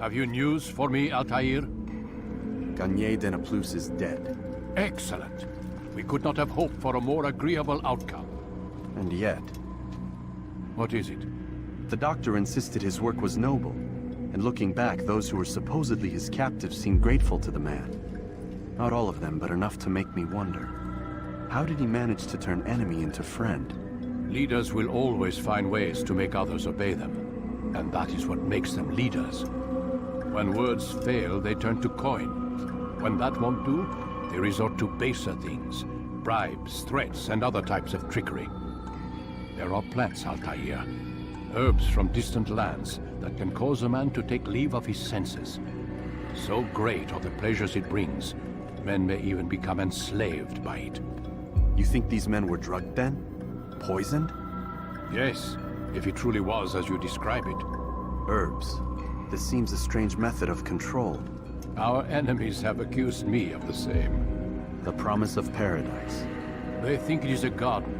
Have you news for me, Altair? Garnier Denaplus is dead. Excellent. We could not have hoped for a more agreeable outcome. And yet, What is it? the doctor insisted his work was noble. And looking back, those who were supposedly his captives seemed grateful to the man. Not all of them, but enough to make me wonder. How did he manage to turn enemy into friend? Leaders will always find ways to make others obey them. And that is what makes them leaders. When words fail, they turn to coin. When that won't do, they resort to baser things. Bribes, threats, and other types of trickery. There are plants, Altair. Herbs from distant lands that can cause a man to take leave of his senses. So great are the pleasures it brings, men may even become enslaved by it. You think these men were drugged then? Poisoned? Yes, if it truly was as you describe it. Herbs. This seems a strange method of control. Our enemies have accused me of the same. The promise of paradise. They think it is a garden,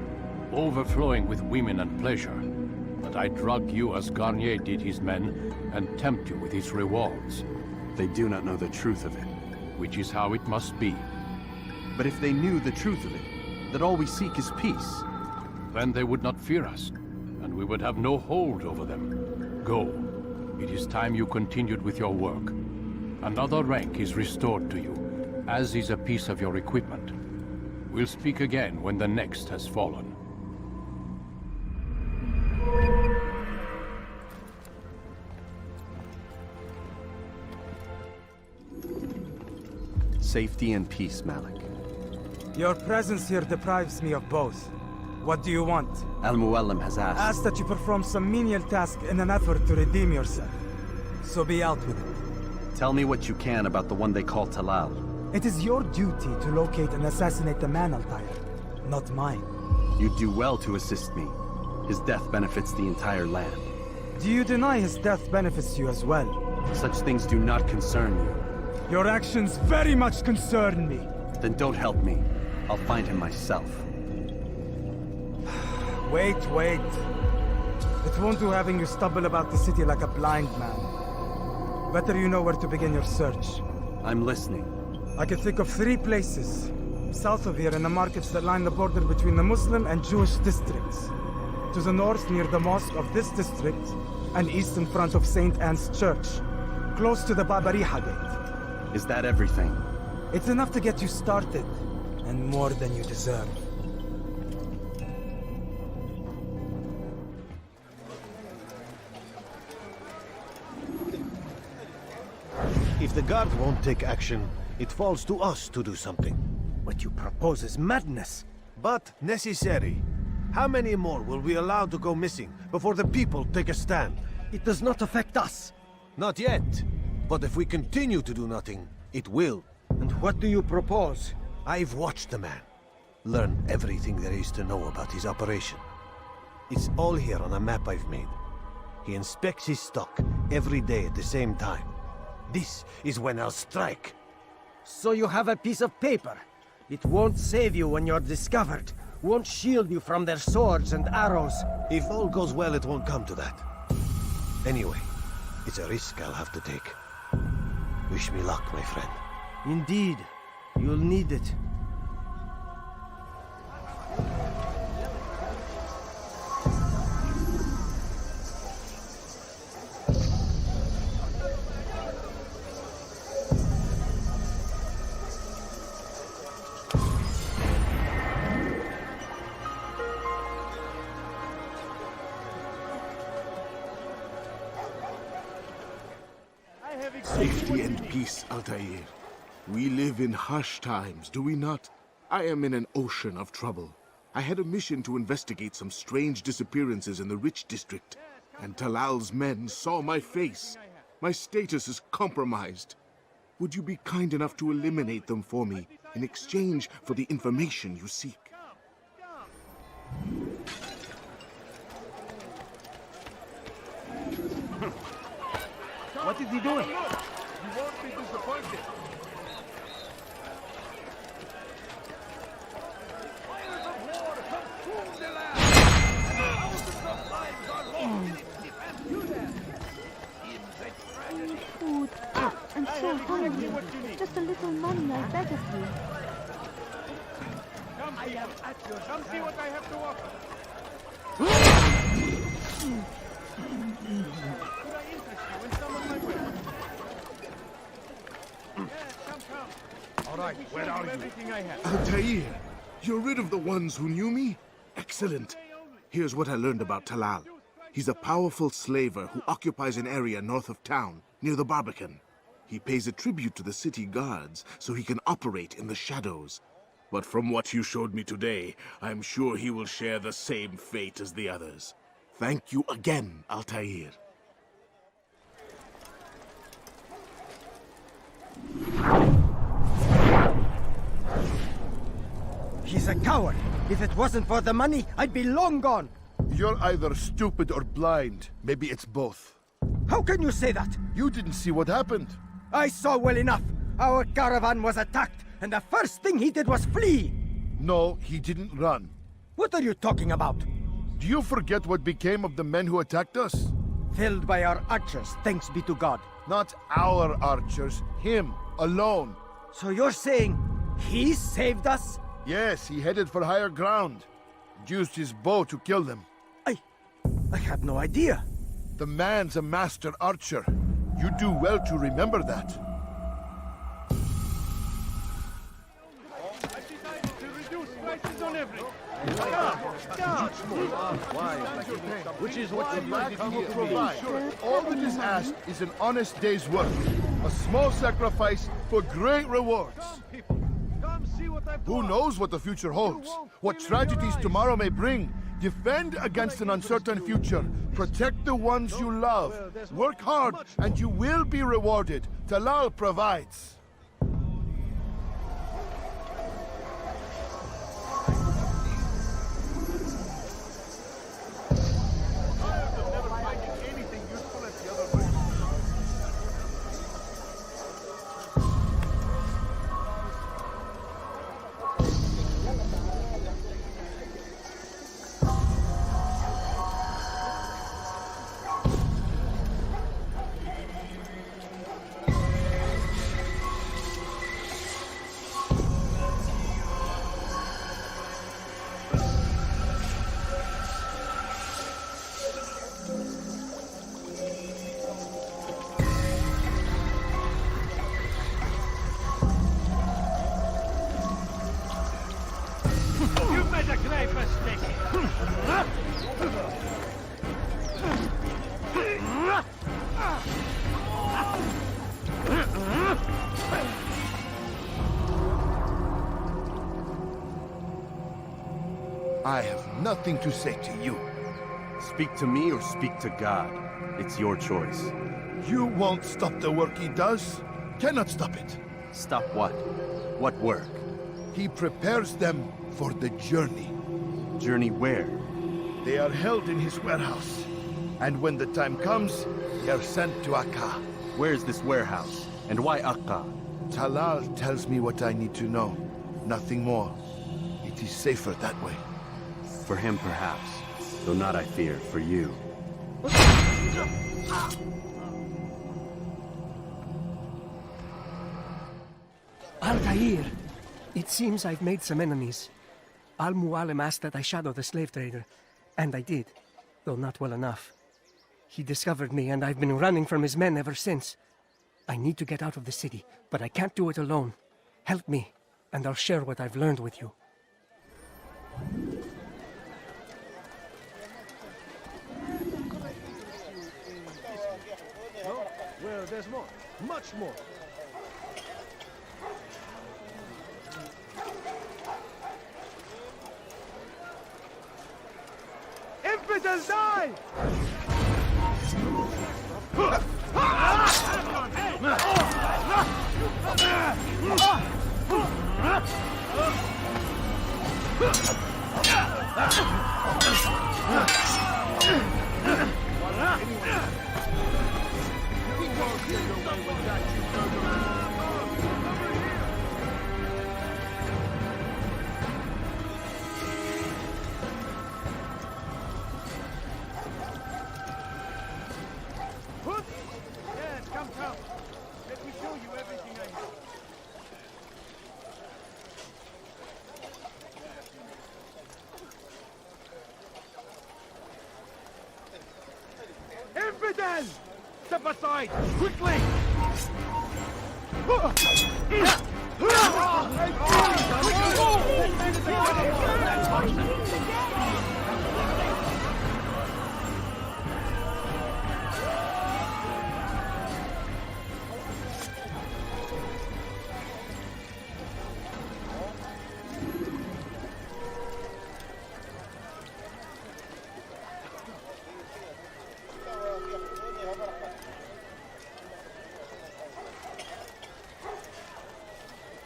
overflowing with women and pleasure. But I drug you as Garnier did his men, and tempt you with its rewards. They do not know the truth of it. Which is how it must be. But if they knew the truth of it, that all we seek is peace. Then they would not fear us, and we would have no hold over them. Go. It is time you continued with your work. Another rank is restored to you, as is a piece of your equipment. We'll speak again when the next has fallen. Safety and peace, Malik. Your presence here deprives me of both. What do you want? Al-Muallim has asked. Ask that you perform some menial task in an effort to redeem yourself. So be out with it. Tell me what you can about the one they call Talal. It is your duty to locate and assassinate the man, Altair, not mine. You do well to assist me. His death benefits the entire land. Do you deny his death benefits you as well? Such things do not concern you. Your actions very much concern me. Then don't help me. I'll find him myself. Wait. It won't do having you stumble about the city like a blind man. Better you know where to begin your search. I'm listening. I can think of 3 places. South of here in the markets that line the border between the Muslim and Jewish districts. To the north near the mosque of this district, and east in front of St. Anne's Church, close to the Babariha Gate. Is that everything? It's enough to get you started, and more than you deserve. If the guard won't take action, it falls to us to do something. What you propose is madness. But necessary. How many more will we allow to go missing before the people take a stand? It does not affect us. Not yet. But if we continue to do nothing, it will. And what do you propose? I've watched the man. Learn everything there is to know about his operation. It's all here on a map I've made. He inspects his stock every day at the same time. This is when I'll strike. So you have a piece of paper. It won't save you when you're discovered. Won't shield you from their swords and arrows. If all goes well, it won't come to that. Anyway, it's a risk I'll have to take. Wish me luck, my friend. Indeed. You'll need it. Safety and peace, Altair. We live in harsh times, do we not? I am in an ocean of trouble. I had a mission to investigate some strange disappearances in the rich district, and Talal's men saw my face. My status is compromised. Would you be kind enough to eliminate them for me in exchange for the information you seek? What is he doing? You won't be disappointed. Fires of war consume the land. Thousands of lives are lost in its defense. In the tragedy, am at your Come see what I have to offer. Could I interest you in some of my work? Yes, come. All right, where are you? Everything I have. Altair, you're rid of the ones who knew me? Excellent. Here's what I learned about Talal. He's a powerful slaver who occupies an area north of town, near the Berikan. He pays a tribute to the city guards so he can operate in the shadows. But from what you showed me today, I'm sure he will share the same fate as the others. Thank you again, Altair. He's a coward. If it wasn't for the money, I'd be long gone. You're either stupid or blind. Maybe it's both. How can you say that? You didn't see what happened. I saw well enough. Our caravan was attacked, and the first thing he did was flee. No, he didn't run. What are you talking about? Do you forget what became of the men who attacked us? Felled by our archers, thanks be to God. Not our archers, him, alone. So you're saying he saved us? Yes, he headed for higher ground. Used his bow to kill them. I had no idea. The man's a master archer. You do well to remember that. I've decided to reduce prices on everything. Which is what the black will provide. All that is asked is an honest day's work. A small sacrifice for great rewards. Come see what I've Who knows what the future holds? What tragedies tomorrow may bring? Defend against an uncertain future. Protect the ones you love. Work hard and you will be rewarded. Talal provides. I have nothing to say to you. Speak to me or speak to God. It's your choice. You won't stop the work he does. Cannot stop it. Stop what? What work? He prepares them for the journey. Journey where? They are held in his warehouse. And when the time comes, they are sent to Akka. Where is this warehouse? And why Akka? Talal tells me what I need to know. Nothing more. It is safer that way. For him, perhaps. Though not, I fear, for you. Altair, it seems I've made some enemies. Al-Mualim asked that I shadow the slave trader, and I did, though not well enough. He discovered me, and I've been running from his men ever since. I need to get out of the city, but I can't do it alone. Help me, and I'll share what I've learned with you. Well, there's more. Much more. Infidels die! Yes, come. Let me show you everything I have. man! Step aside! Quickly!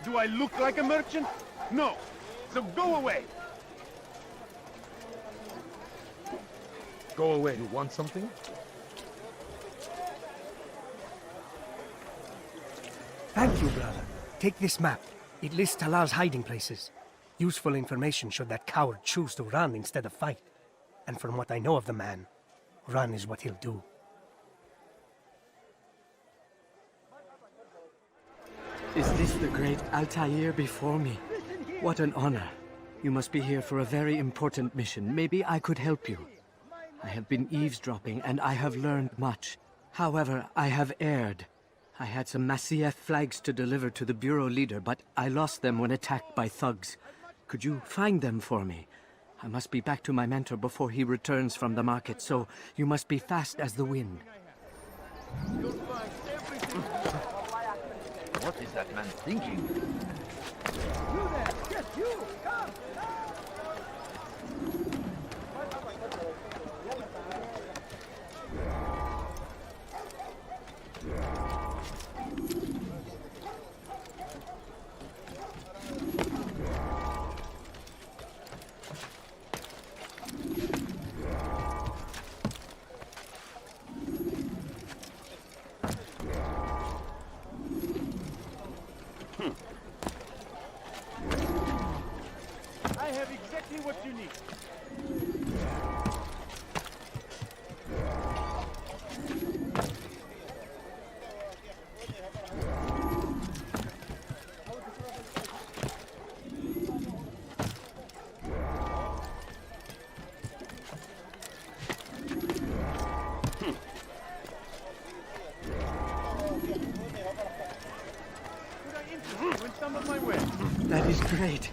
Do I look like a merchant? No. So go away. Go away. You want something? Thank you, brother. Take this map. It lists Talal's hiding places. Useful information should that coward choose to run instead of fight. And from what I know of the man, run is what he'll do. Is this the great Altair before me? What an honor. You must be here for a very important mission. Maybe I could help you. I have been eavesdropping and I have learned much. However, I have erred. I had some Masyaf flags to deliver to the bureau leader, but I lost them when attacked by thugs. Could you find them for me? I must be back to my mentor before he returns from the market, so you must be fast as the wind. What is that man thinking? You there! Yes, you! Come! I have exactly what you need. That is great.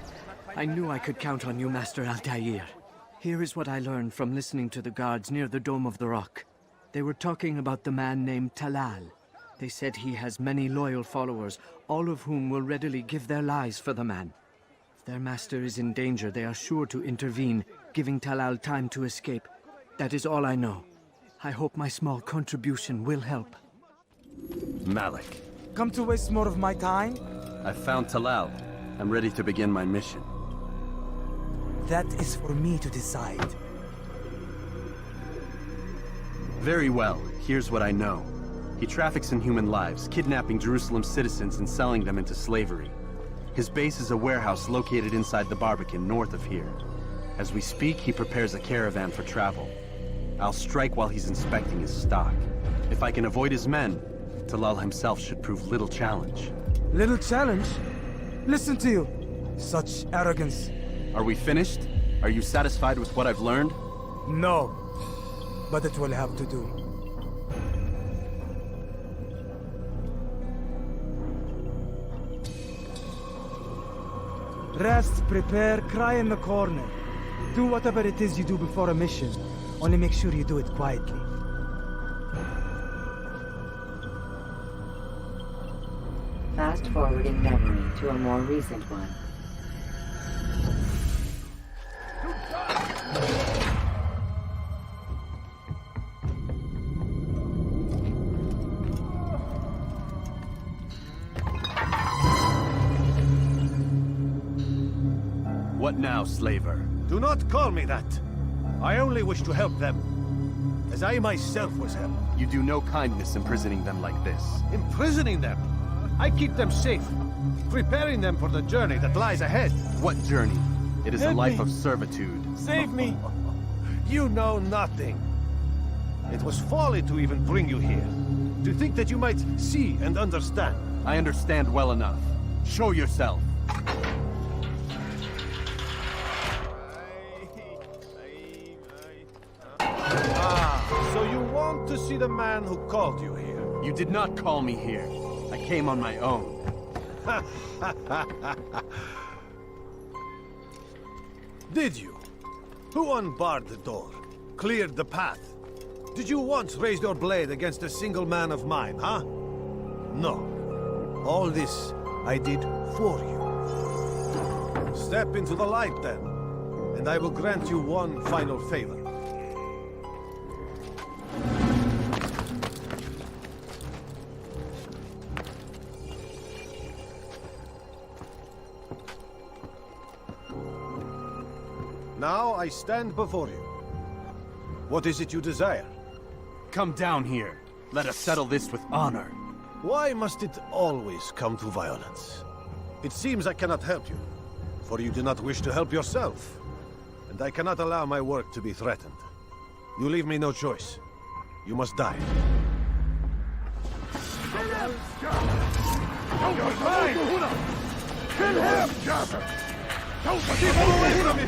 I knew I could count on you, Master Altair. Here is what I learned from listening to the guards near the Dome of the Rock. They were talking about the man named Talal. They said he has many loyal followers, all of whom will readily give their lives for the man. If their master is in danger, they are sure to intervene, giving Talal time to escape. That is all I know. I hope my small contribution will help. Malik, Come to waste more of my time? I found Talal. I'm ready to begin my mission. That is for me to decide. Very well. Here's what I know. He traffics in human lives, kidnapping Jerusalem citizens and selling them into slavery. His base is a warehouse located inside the Berikan, north of here. As we speak, he prepares a caravan for travel. I'll strike while he's inspecting his stock. If I can avoid his men, Talal himself should prove little challenge. Little challenge? Listen to you. Such arrogance. Are we finished? Are you satisfied with what I've learned? No. But it will have to do. Rest, prepare, cry in the corner. Do whatever it is you do before a mission. Only make sure you do it quietly. Fast forwarding memory to a more recent one. What now, slaver? Do not call me that. I only wish to help them, as I myself was helped. You do no kindness imprisoning them like this. Imprisoning them? I keep them safe, preparing them for the journey that lies ahead. What journey? It is a Help life me. of servitude. Save me! You know nothing. It was folly to even bring you here. To think that you might see and understand. I understand well enough. Show yourself. So you want want to see the man who called you here. You did not call me here. I came on my own. Did you? Who unbarred the door? Cleared the path? Did you once raise your blade against a single man of mine, huh? No. All this I did for you. Step into the light then, and I will grant you one final favor. Now I stand before you. What is it you desire? Come down here. Let us settle this with honor. Why must it always come to violence? It seems I cannot help you, for you do not wish to help yourself. And I cannot allow my work to be threatened. You leave me no choice. You must die. Kill him! Keep away from me!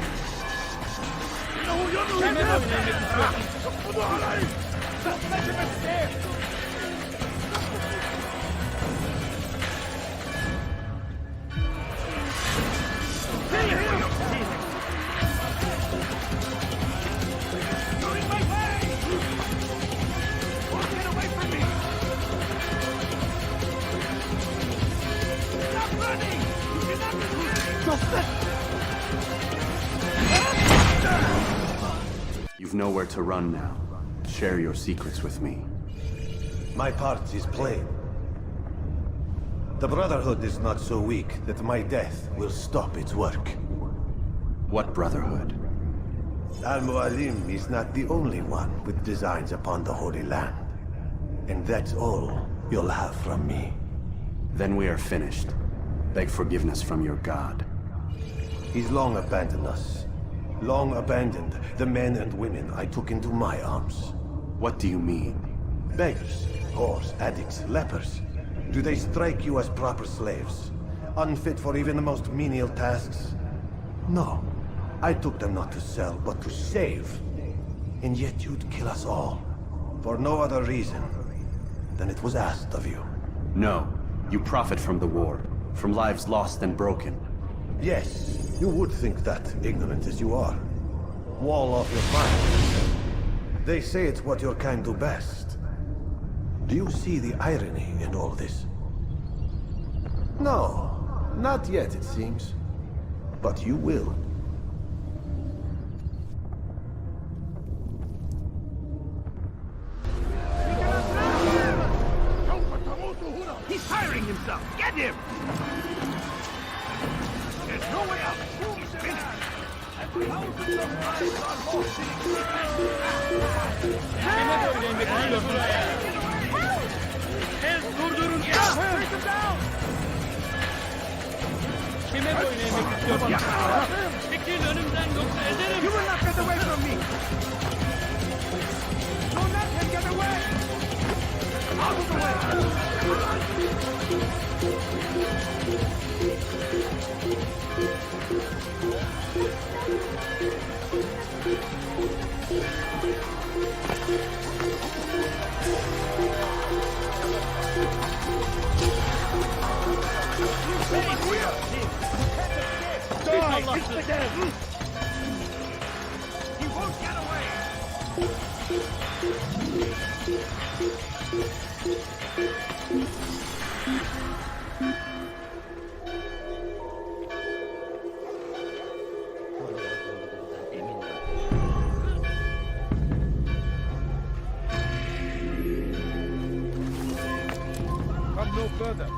You've nowhere to run now. Share your secrets with me. My part is plain. The Brotherhood is not so weak that my death will stop its work. What Brotherhood? Al-Mualim is not the only one with designs upon the Holy Land. And that's all you'll have from me. Then we are finished. Beg forgiveness from your god. He's long abandoned us. Long abandoned the men and women I took into my arms. What do you mean? Beggars, whores, addicts, lepers. Do they strike you as proper slaves? Unfit for even the most menial tasks? No. I took them not to sell, but to save. And yet you'd kill us all. For no other reason than it was asked of you. No. You profit from the war. From lives lost and broken. Yes, you would think that, ignorant as you are. Wall off your mind. They say it's what your kind do best. Do you see the irony in all this? No, not yet, it seems. But you will. He's firing himself! Get him! There's no way out! He's finished! Thousands of lives are lost in You will not get away from me! Don't let him get away! Out of the way! He won't get away! Come no further.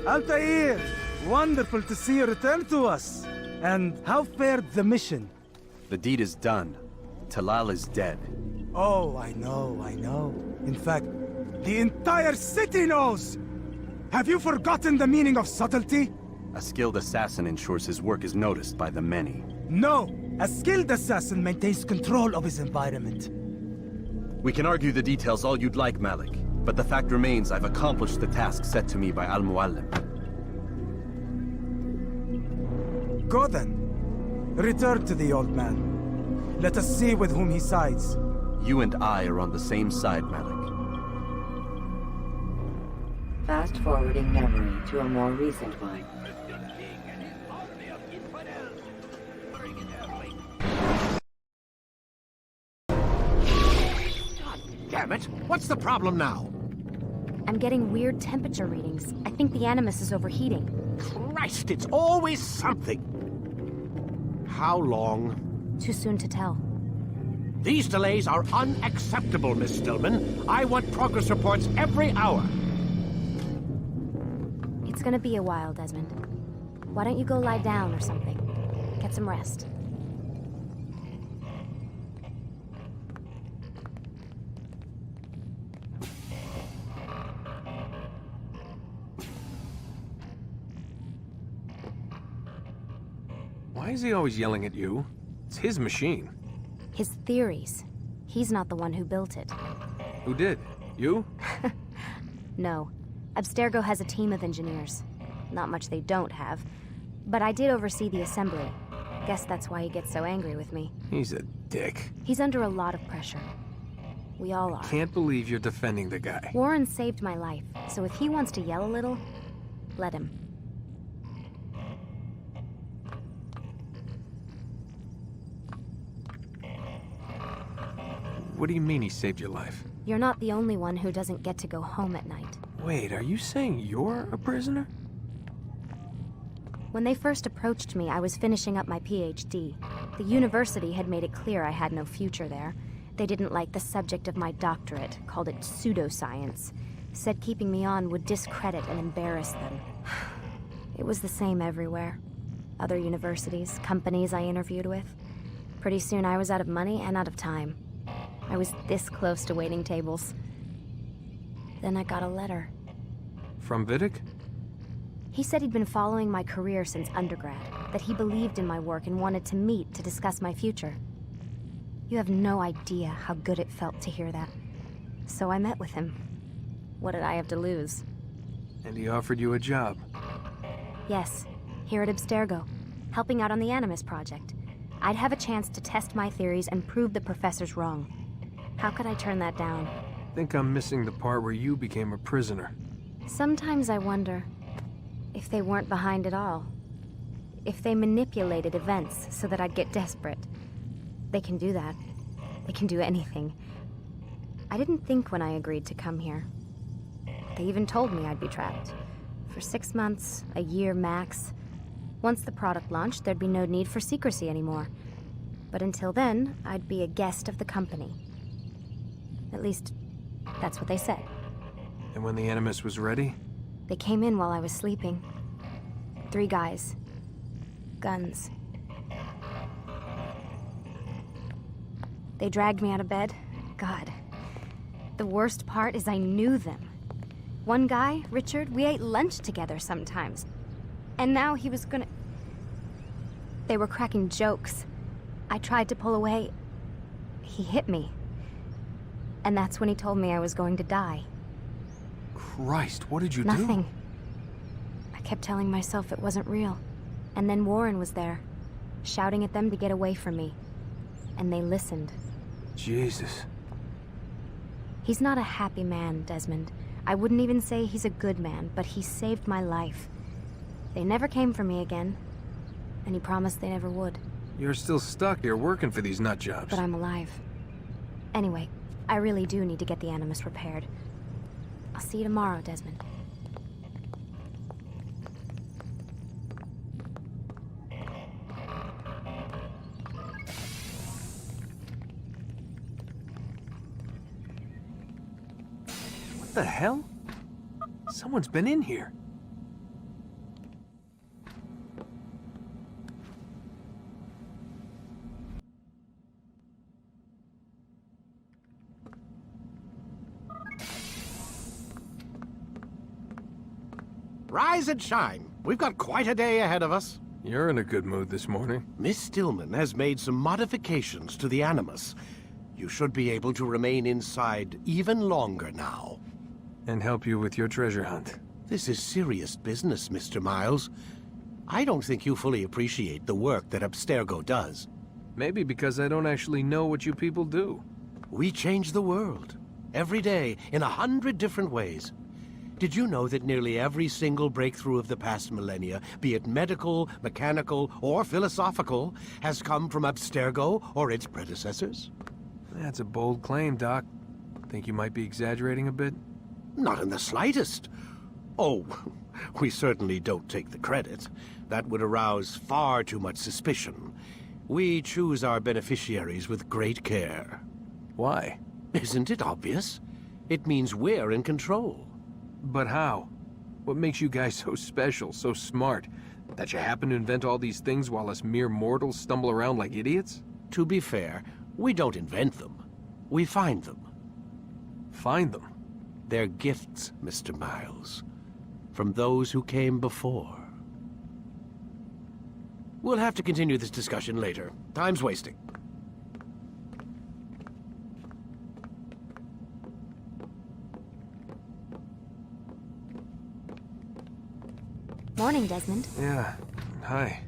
Altair! Wonderful to see you return to us. And how fared the mission? The deed is done. Talal is dead. Oh, I know. In fact, the entire city knows! Have you forgotten the meaning of subtlety? A skilled assassin ensures his work is noticed by the many. No! A skilled assassin maintains control of his environment. We can argue the details all you'd like, Malik. But the fact remains I've accomplished the task set to me by Al-Mualim. Go then. Return to the old man. Let us see with whom he sides. You and I are on the same side, Malik. Fast-forwarding memory to a more recent one. Damn it! What's the problem now? I'm getting weird temperature readings. I think the Animus is overheating. Christ, it's always something! How long? Too soon to tell. These delays are unacceptable, Miss Stillman. I want progress reports every hour. It's gonna be a while, Desmond. Why don't you go lie down or something? Get some rest. Why is he always yelling at you? It's his machine. His theories. He's not the one who built it. Who did? You? No. Abstergo has a team of engineers. Not much they don't have. But I did oversee the assembly. Guess that's why he gets so angry with me. He's a dick. He's under a lot of pressure. We all are. Can't believe you're defending the guy. Warren saved my life, so if he wants to yell a little, let him. What do you mean he saved your life? You're not the only one who doesn't get to go home at night. Wait, are you saying you're a prisoner? When they first approached me, I was finishing up my PhD. The university had made it clear I had no future there. They didn't like the subject of my doctorate, called it pseudoscience. Said keeping me on would discredit and embarrass them. It was the same everywhere. Other universities, companies I interviewed with. Pretty soon I was out of money and out of time. I was this close to waiting tables. Then I got a letter. From Vidic? He said he'd been following my career since undergrad, that he believed in my work and wanted to meet to discuss my future. You have no idea how good it felt to hear that. So I met with him. What did I have to lose? And he offered you a job. Yes, here at Abstergo, helping out on the Animus project. I'd have a chance to test my theories and prove the professors wrong. How could I turn that down? Think I'm missing the part where you became a prisoner. Sometimes I wonder if they weren't behind it all. If they manipulated events so that I'd get desperate. They can do that. They can do anything. I didn't think when I agreed to come here. They even told me I'd be trapped. For 6 months, a year max. Once the product launched, there'd be no need for secrecy anymore. But until then, I'd be a guest of the company. At least, that's what they said. And when the Animus was ready? They came in while I was sleeping. 3 guys. Guns. They dragged me out of bed. God. The worst part is I knew them. One guy, Richard, we ate lunch together sometimes. And now he was gonna... They were cracking jokes. I tried to pull away. He hit me. And that's when he told me I was going to die. Christ, what did you do? Nothing. I kept telling myself it wasn't real. And then Warren was there, shouting at them to get away from me. And they listened. Jesus. He's not a happy man, Desmond. I wouldn't even say he's a good man, but he saved my life. They never came for me again. And he promised they never would. You're still stuck here working for these nut jobs. But I'm alive. Anyway, I really do need to get the Animus repaired. I'll see you tomorrow, Desmond. What the hell? Someone's been in here. Rise and shine. We've got quite a day ahead of us. You're in a good mood this morning. Miss Stillman has made some modifications to the Animus. You should be able to remain inside even longer now. And help you with your treasure hunt. This is serious business, Mr. Miles. I don't think you fully appreciate the work that Abstergo does. Maybe because I don't actually know what you people do. We change the world. Every day, in 100 different ways. Did you know that nearly every single breakthrough of the past millennia, be it medical, mechanical, or philosophical, has come from Abstergo or its predecessors? That's a bold claim, Doc. Think you might be exaggerating a bit? Not in the slightest. Oh, we certainly don't take the credit. That would arouse far too much suspicion. We choose our beneficiaries with great care. Why? Isn't it obvious? It means we're in control. But how? What makes you guys so special, so smart? That you happen to invent all these things while us mere mortals stumble around like idiots? To be fair, we don't invent them. We find them. Find them? They're gifts, Mr. Miles. From those who came before. We'll have to continue this discussion later. Time's wasting. Morning, Desmond. Yeah. Hi.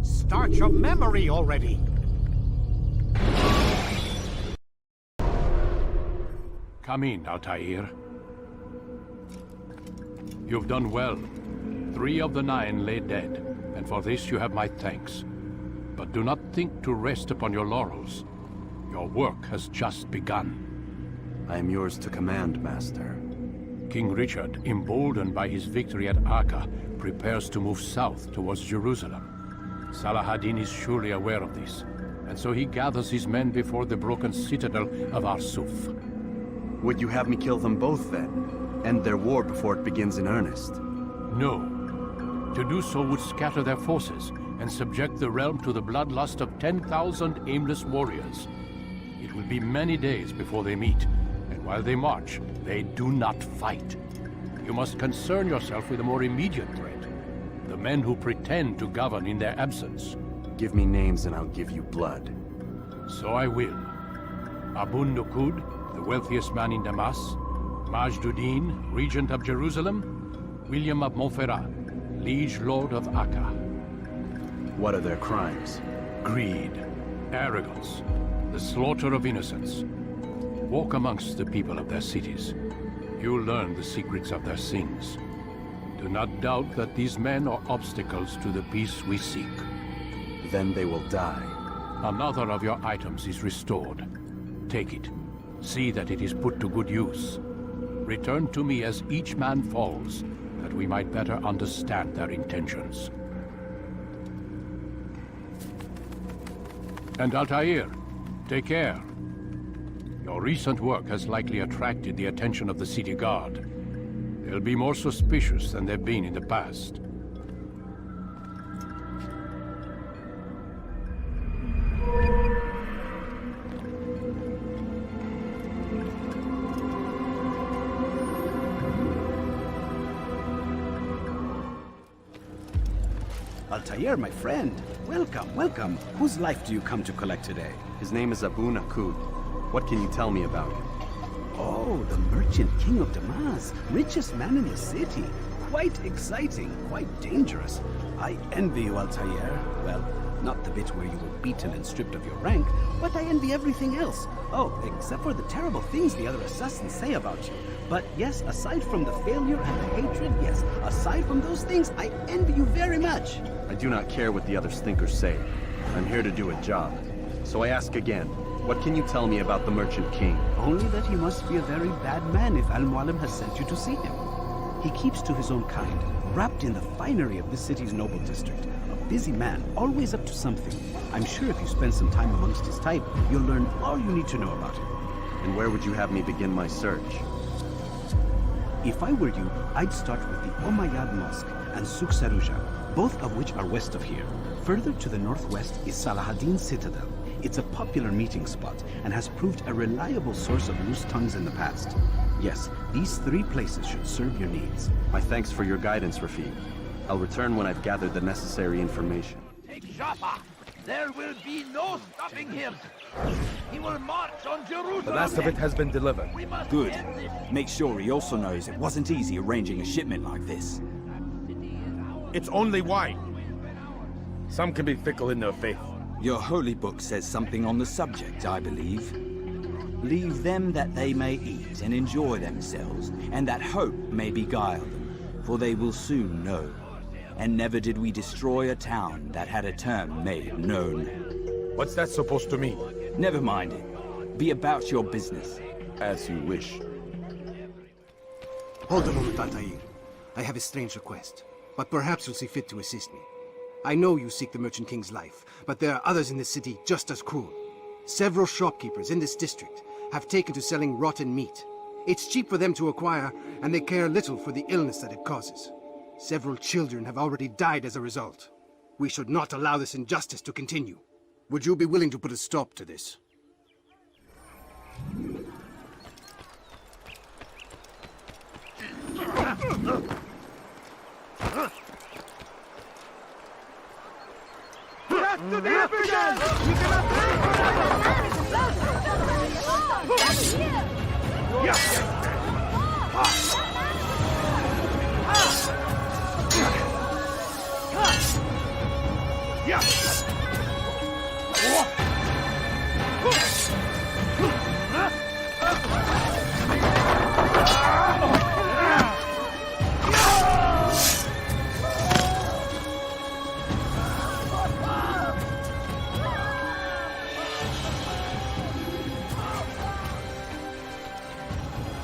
Start your memory already! Come in, Altair. You've done well. 3 of the 9 lay dead, and for this you have my thanks. But do not think to rest upon your laurels. Your work has just begun. I am yours to command, Master. King Richard, emboldened by his victory at Acre, prepares to move south towards Jerusalem. Salah-ad-Din is surely aware of this, and so he gathers his men before the broken citadel of Arsuf. Would you have me kill them both, then? End their war before it begins in earnest? No. To do so would scatter their forces and subject the realm to the bloodlust of 10,000 aimless warriors. It will be many days before they meet, and while they march, they do not fight. You must concern yourself with a more immediate threat. The men who pretend to govern in their absence. Give me names and I'll give you blood. So I will. Abun Nukud, the wealthiest man in Damas. Majduddin, regent of Jerusalem. William of Montferrat, liege lord of Acre. What are their crimes? Greed, arrogance, the slaughter of innocents. Walk amongst the people of their cities. You'll learn the secrets of their sins. Do not doubt that these men are obstacles to the peace we seek. Then they will die. Another of your items is restored. Take it. See that it is put to good use. Return to me as each man falls, that we might better understand their intentions. And Altair, take care. Your recent work has likely attracted the attention of the city guard. They'll be more suspicious than they've been in the past. Altair, my friend. Welcome, welcome. Whose life do you come to collect today? His name is Abu Nakud. What can you tell me about him? Oh, the merchant king of Damas, richest man in the city. Quite exciting, quite dangerous. I envy you, Altair. Well, not the bit where you were beaten and stripped of your rank, but I envy everything else. Oh, except for the terrible things the other assassins say about you. But yes, aside from the failure and the hatred, yes, aside from those things, I envy you very much. I do not care what the others think or say. I'm here to do a job. So I ask again, what can you tell me about the Merchant King? Only that he must be a very bad man if Al-Mualim has sent you to see him. He keeps to his own kind, wrapped in the finery of this city's noble district. A busy man, always up to something. I'm sure if you spend some time amongst his type, you'll learn all you need to know about him. And where would you have me begin my search? If I were you, I'd start with the Umayyad Mosque and Souq Saruja, both of which are west of here. Further to the northwest is Salahuddin's Citadel. It's a popular meeting spot and has proved a reliable source of loose tongues in the past. Yes, these 3 places should serve your needs. My thanks for your guidance, Rafiq. I'll return when I've gathered the necessary information. Take Jaffa! There will be no stopping him! He will march on Jerusalem! The last of it has been delivered. Good. Make sure he also knows it wasn't easy arranging a shipment like this. It's only wine. Some can be fickle in their faith. Your holy book says something on the subject, I believe. Leave them that they may eat and enjoy themselves, and that hope may beguile them, for they will soon know. And never did we destroy a town that had a term made known. What's that supposed to mean? Never mind it. Be about your business. As you wish. Hold a moment, Altair. I have a strange request, but perhaps you'll see fit to assist me. I know you seek the Merchant King's life, but there are others in this city just as cruel. Several shopkeepers in this district have taken to selling rotten meat. It's cheap for them to acquire, and they care little for the illness that it causes. Several children have already died as a result. We should not allow this injustice to continue. Would you be willing to put a stop to this? To the Africans! We cannot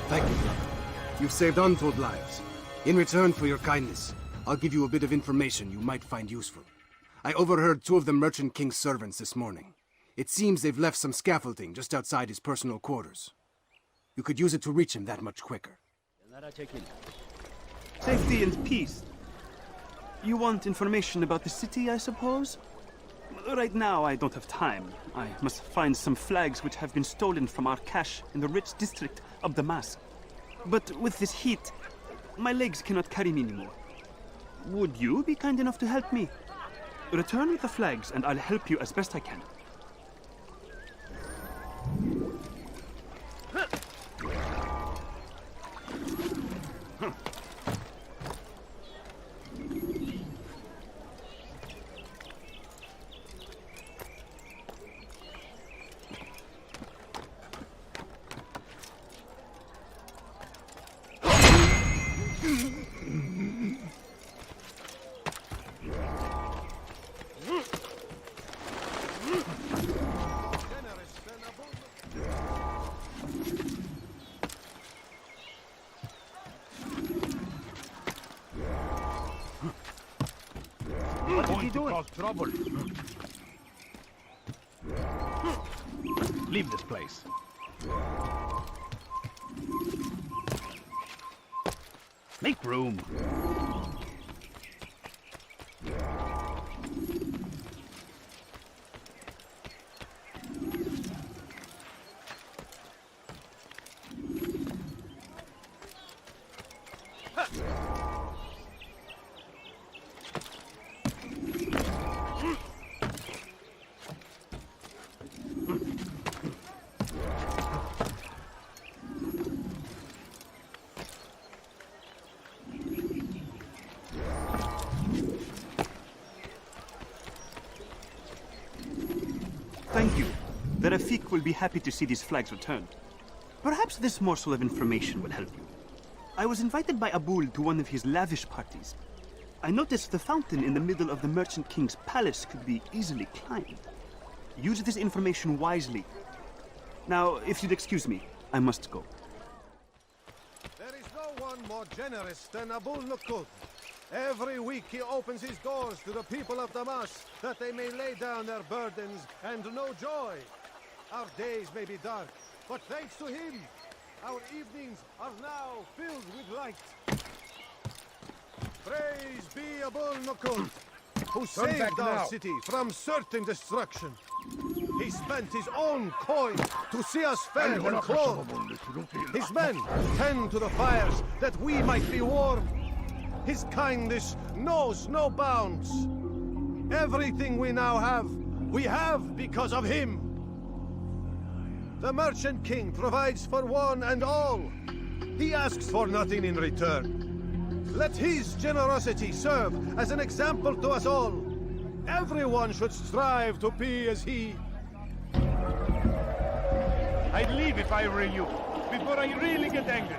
Thank you, brother. You've saved untold lives. In return for your kindness, I'll give you a bit of information you might find useful. I overheard 2 of the Merchant King's servants this morning. It seems they've left some scaffolding just outside his personal quarters. You could use it to reach him that much quicker. Safety and peace. You want information about the city, I suppose? Right now, I don't have time. I must find some flags which have been stolen from our cache in the rich district of Damas. But with this heat, my legs cannot carry me anymore. Would you be kind enough to help me? Return with the flags, and I'll help you as best I can. What did he do? Cause trouble. Leave this place. Make room. Thank you. The Rafiq will be happy to see these flags returned. Perhaps this morsel of information will help you. I was invited by Abul to one of his lavish parties. I noticed the fountain in the middle of the Merchant King's palace could be easily climbed. Use this information wisely. Now, if you'd excuse me, I must go. There is no one more generous than Abul Nukud. Every week he opens his doors to the people of Damas, that they may lay down their burdens and know joy. Our days may be dark, but thanks to him, our evenings are now filled with light. Praise be Abul Nukud, who saved our city from certain destruction. He spent his own coin to see us fed and clothed. His men tend to the fires that we might be warm. His kindness knows no bounds. Everything we now have, we have because of him. The Merchant King provides for one and all. He asks for nothing in return. Let his generosity serve as an example to us all. Everyone should strive to be as he. I'd leave if I were you, before I really get angry.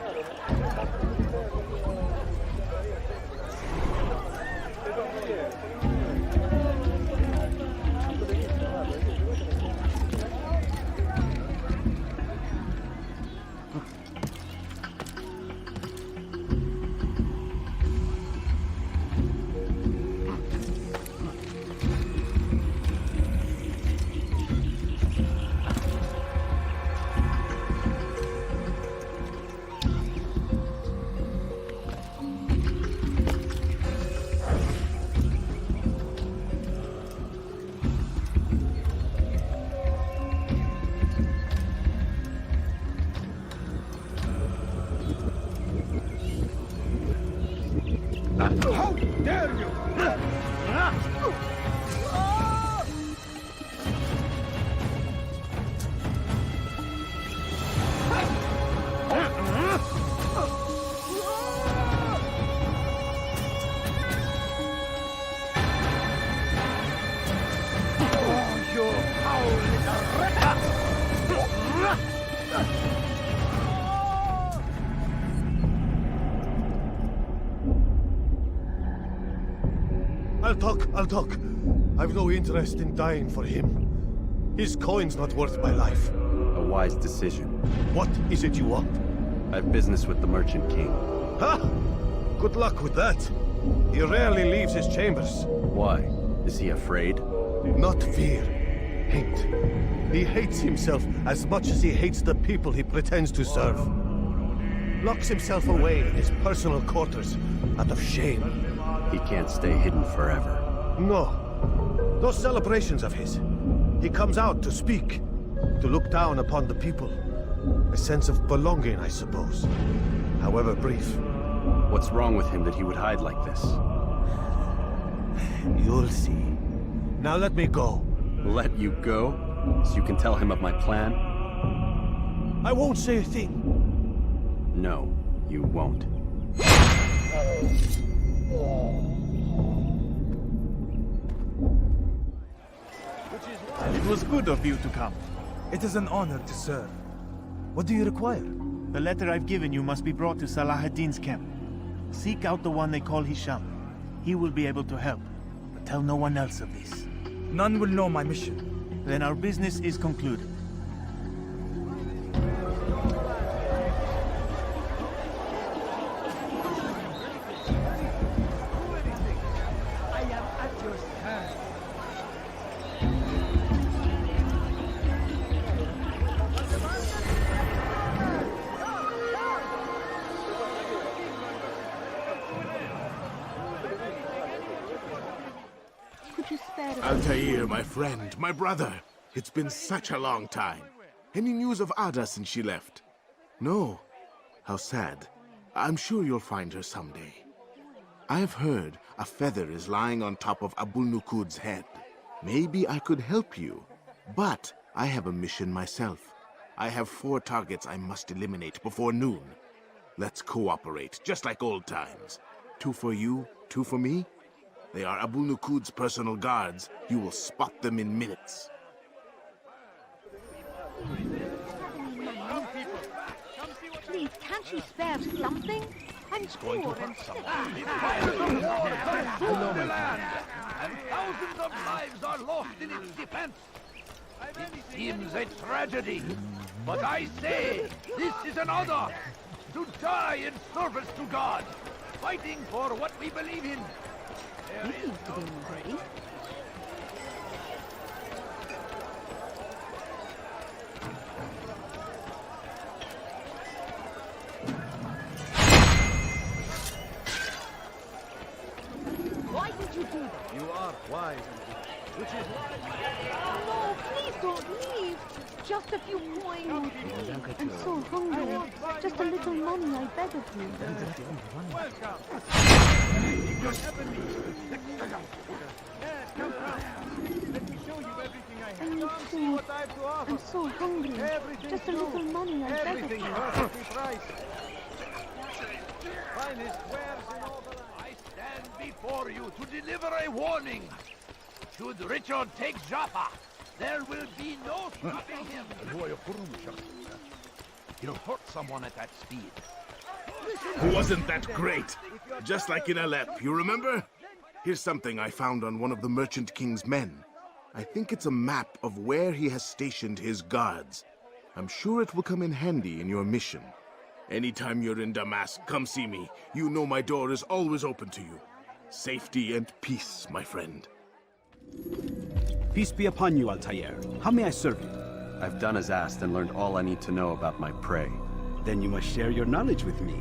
How dare you! I'll talk. I've no interest in dying for him. His coin's not worth my life. A wise decision. What is it you want? I have business with the Merchant King. Ha! Good luck with that. He rarely leaves his chambers. Why? Is he afraid? Not fear. Hate. He hates himself as much as he hates the people he pretends to serve. Locks himself away in his personal quarters out of shame. He can't stay hidden forever. No. Those celebrations of his. He comes out to speak, to look down upon the people. A sense of belonging, I suppose. However brief. What's wrong with him that he would hide like this? You'll see. Now let me go. Let you go? So you can tell him of my plan? I won't say a thing. No, you won't. It was good of you to come. It is an honor to serve. What do you require? The letter I've given you must be brought to Salah ad-Din's camp. Seek out the one they call Hisham. He will be able to help, but tell no one else of this. None will know my mission. Then our business is concluded. Altair, my friend, my brother. It's been such a long time. Any news of Ada since she left? No. How sad. I'm sure you'll find her someday. I've heard a feather is lying on top of Abul Nukud's head. Maybe I could help you. But I have a mission myself. I have 4 targets I must eliminate before noon. Let's cooperate, just like old times. 2 for you, 2 for me? They are Abul Nukud's personal guards. You will spot them in minutes. Please, can't you spare something? I'm poor and sick. The land, and thousands of lives are lost in its defense. It seems a tragedy, but I say this is an honor to die in service to God, fighting for what we believe in. There is no Why did you do that? You are wise, which is why... No, please don't leave. Just a few coins. I'm so hungry. Just a little money, I beg of you. Let me show you everything I have. I need food. I'm so hungry. Just a little money, I beg of you. Finest wares in all the land. I stand before you to deliver a warning. Should Richard take Jaffa, there will be no stopping him. He'll hurt someone at that speed. Wasn't that great? Just like in Aleppo, you remember? Here's something I found on one of the Merchant King's men. I think it's a map of where he has stationed his guards. I'm sure it will come in handy in your mission. Anytime you're in Damascus, come see me. You know my door is always open to you. Safety and peace, my friend. Peace be upon you, Altair. How may I serve you? I've done as asked and learned all I need to know about my prey. Then you must share your knowledge with me.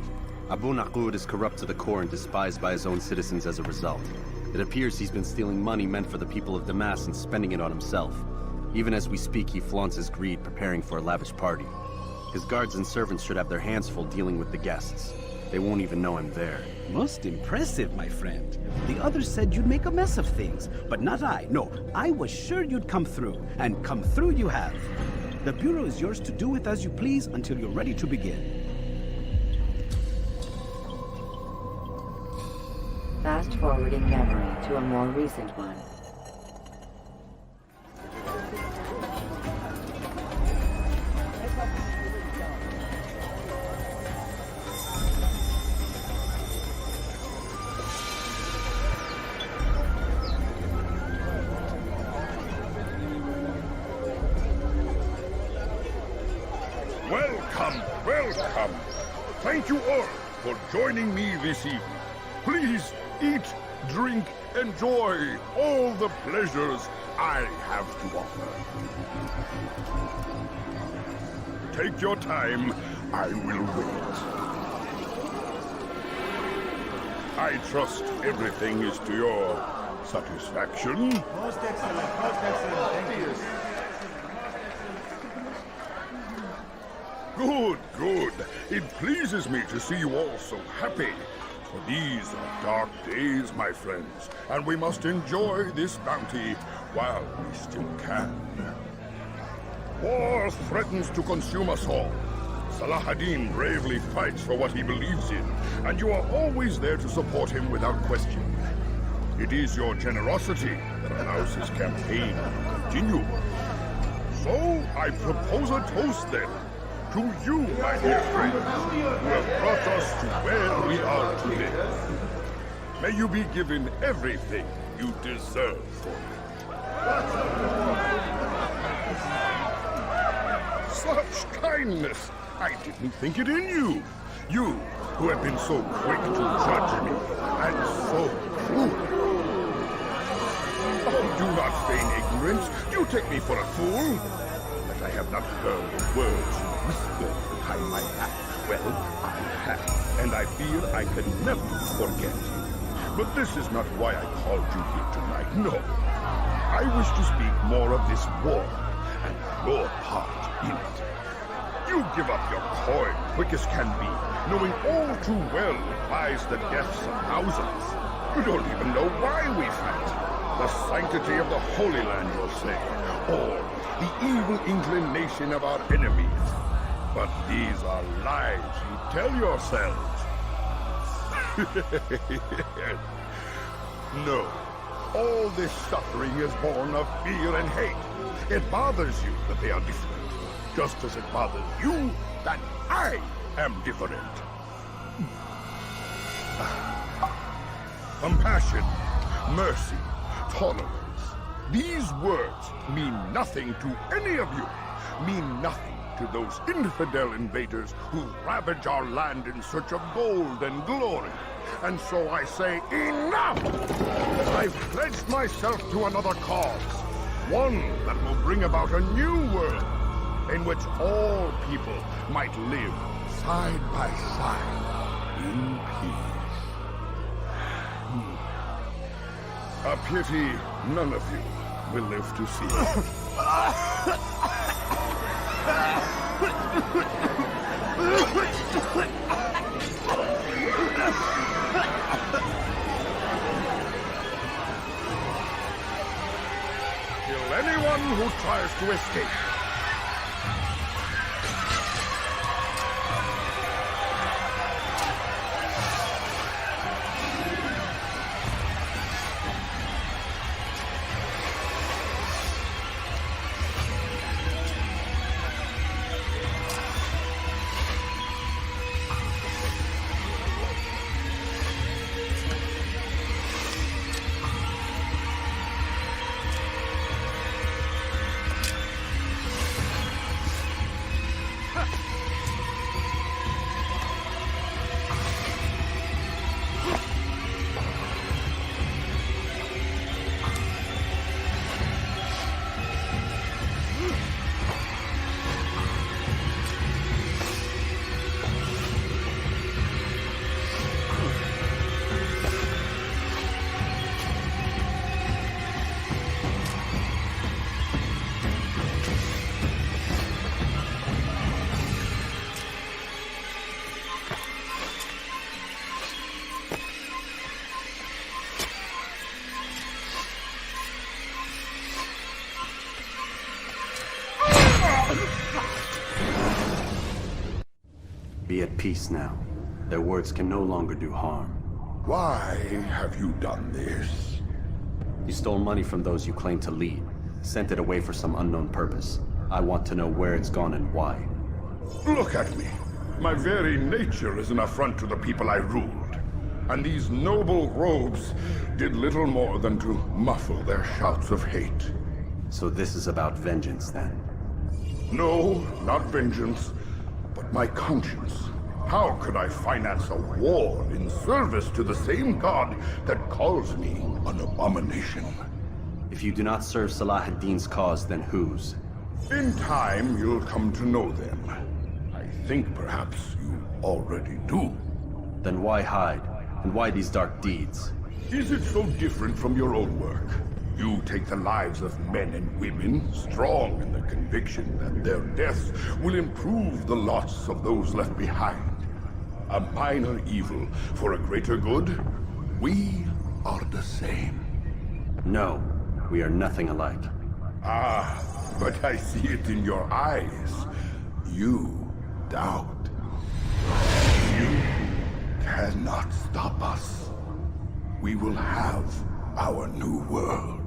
Abu Naqud is corrupt to the core and despised by his own citizens as a result. It appears he's been stealing money meant for the people of Damascus and spending it on himself. Even as we speak, he flaunts his greed, preparing for a lavish party. His guards and servants should have their hands full dealing with the guests. They won't even know I'm there. Most impressive, my friend. The others said you'd make a mess of things, but not I. No, I was sure you'd come through, and come through you have. The Bureau is yours to do with as you please until you're ready to begin. Fast-forwarding memory to a more recent one. Welcome, welcome. Thank you all for joining me this evening. Please eat, drink, enjoy all the pleasures I have to offer. Take your time, I will wait. I trust everything is to your satisfaction. Most excellent, thank you. Good, good. It pleases me to see you all so happy. For these are dark days, my friends, and we must enjoy this bounty while we still can. War threatens to consume us all. Salah ad-Din bravely fights for what he believes in, and you are always there to support him without question. It is your generosity that allows his campaign to continue. So, I propose a toast then. To you, my dear friends, who have brought us to where we are today. May you be given everything you deserve for it. Such kindness! I didn't think it in you. You, who have been so quick to judge me, and so cruel. Oh, do not feign ignorance. You take me for a fool. But I have not heard the words whispered behind my back. Well, I have, and I fear I can never forget. But this is not why I called you here tonight, no. I wish to speak more of this war, and your part in it. You give up your coin quick as can be, knowing all too well it buys the deaths of thousands. You don't even know why we fight. The sanctity of the Holy Land, you'll say, or the evil inclination of our enemies. But these are lies you tell yourselves. No, all this suffering is born of fear and hate. It bothers you that they are different, just as it bothers you that I am different. Compassion, mercy, tolerance. These words mean nothing to any of you. Mean nothing to those infidel invaders who ravage our land in search of gold and glory. And so I say, enough! I've pledged myself to another cause. One that will bring about a new world in which all people might live side by side in peace. A pity none of you will live to see it. Kill anyone who tries to escape. Be at peace now. Their words can no longer do harm. Why have you done this? You stole money from those you claim to lead, sent it away for some unknown purpose. I want to know where it's gone and why. Look at me. My very nature is an affront to the people I ruled. And these noble robes did little more than to muffle their shouts of hate. So this is about vengeance, then? No, not vengeance, but my conscience. How could I finance a war in service to the same god that calls me an abomination? If you do not serve Salah ad-Din's cause, then whose? In time, you'll come to know them. I think perhaps you already do. Then why hide? And why these dark deeds? Is it so different from your own work? You take the lives of men and women, strong in the conviction that their deaths will improve the lots of those left behind. A minor evil for a greater good? We are the same. No, we are nothing alike. Ah, but I see it in your eyes. You doubt. You cannot stop us. We will have our new world.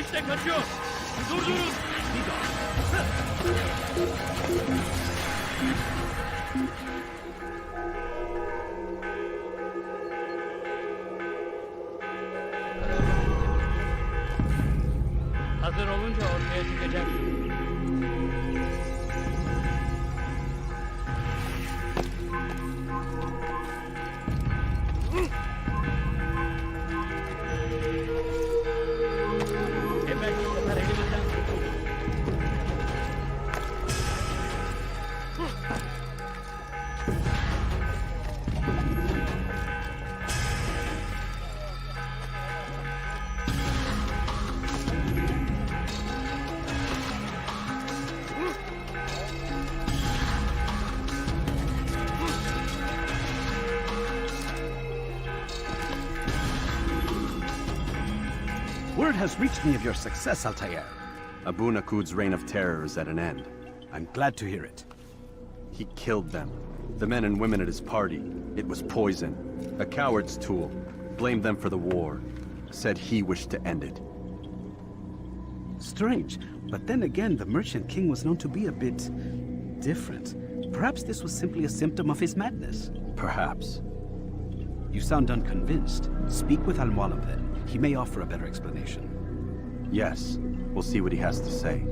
İşte kaçıyor. Durdurun. Word has reached me of your success, Altair. Abu Nakud's reign of terror is at an end. I'm glad to hear it. He killed them. The men and women at his party. It was poison. A coward's tool. Blamed them for the war. Said he wished to end it. Strange, but then again, the Merchant King was known to be a bit different. Perhaps this was simply a symptom of his madness. Perhaps. You sound unconvinced. Speak with Al-Mualim then. He may offer a better explanation. Yes. We'll see what he has to say.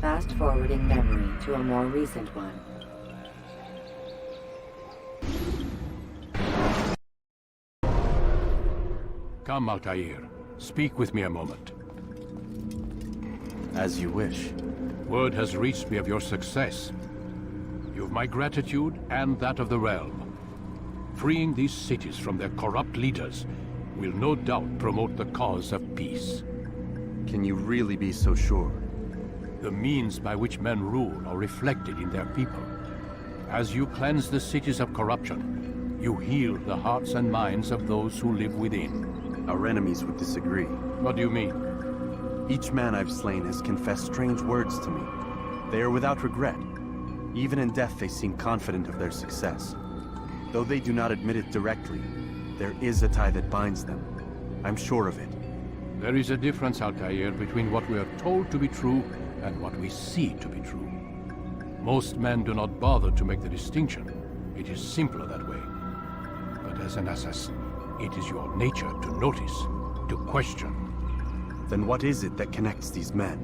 Fast-forwarding memory to a more recent one. Come, Altair. Speak with me a moment. As you wish. Word has reached me of your success. You've my gratitude and that of the realm. Freeing these cities from their corrupt leaders will no doubt promote the cause of peace. Can you really be so sure? The means by which men rule are reflected in their people. As you cleanse the cities of corruption, you heal the hearts and minds of those who live within. Our enemies would disagree. What do you mean? Each man I've slain has confessed strange words to me. They are without regret. Even in death they seem confident of their success. Though they do not admit it directly, there is a tie that binds them. I'm sure of it. There is a difference, Altair, between what we are told to be true and what we see to be true. Most men do not bother to make the distinction. It is simpler that way. But as an assassin, it is your nature to notice, to question. Then what is it that connects these men?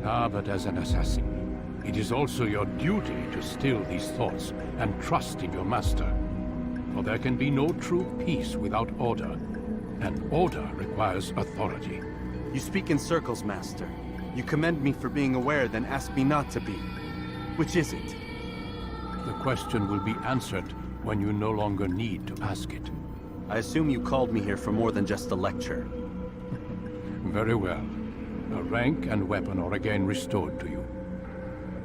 But as an assassin, it is also your duty to still these thoughts and trust in your master. For there can be no true peace without order, and order requires authority. You speak in circles, Master. You commend me for being aware, then ask me not to be. Which is it? The question will be answered when you no longer need to ask it. I assume you called me here for more than just a lecture. Very well. A rank and weapon are again restored to you.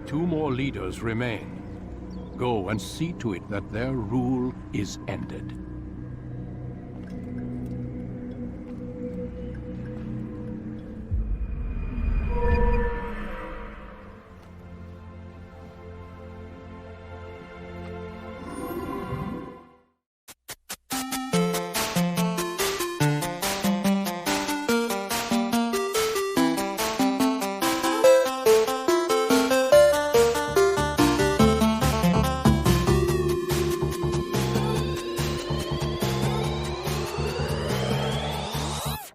2 more leaders remain. Go and see to it that their rule is ended.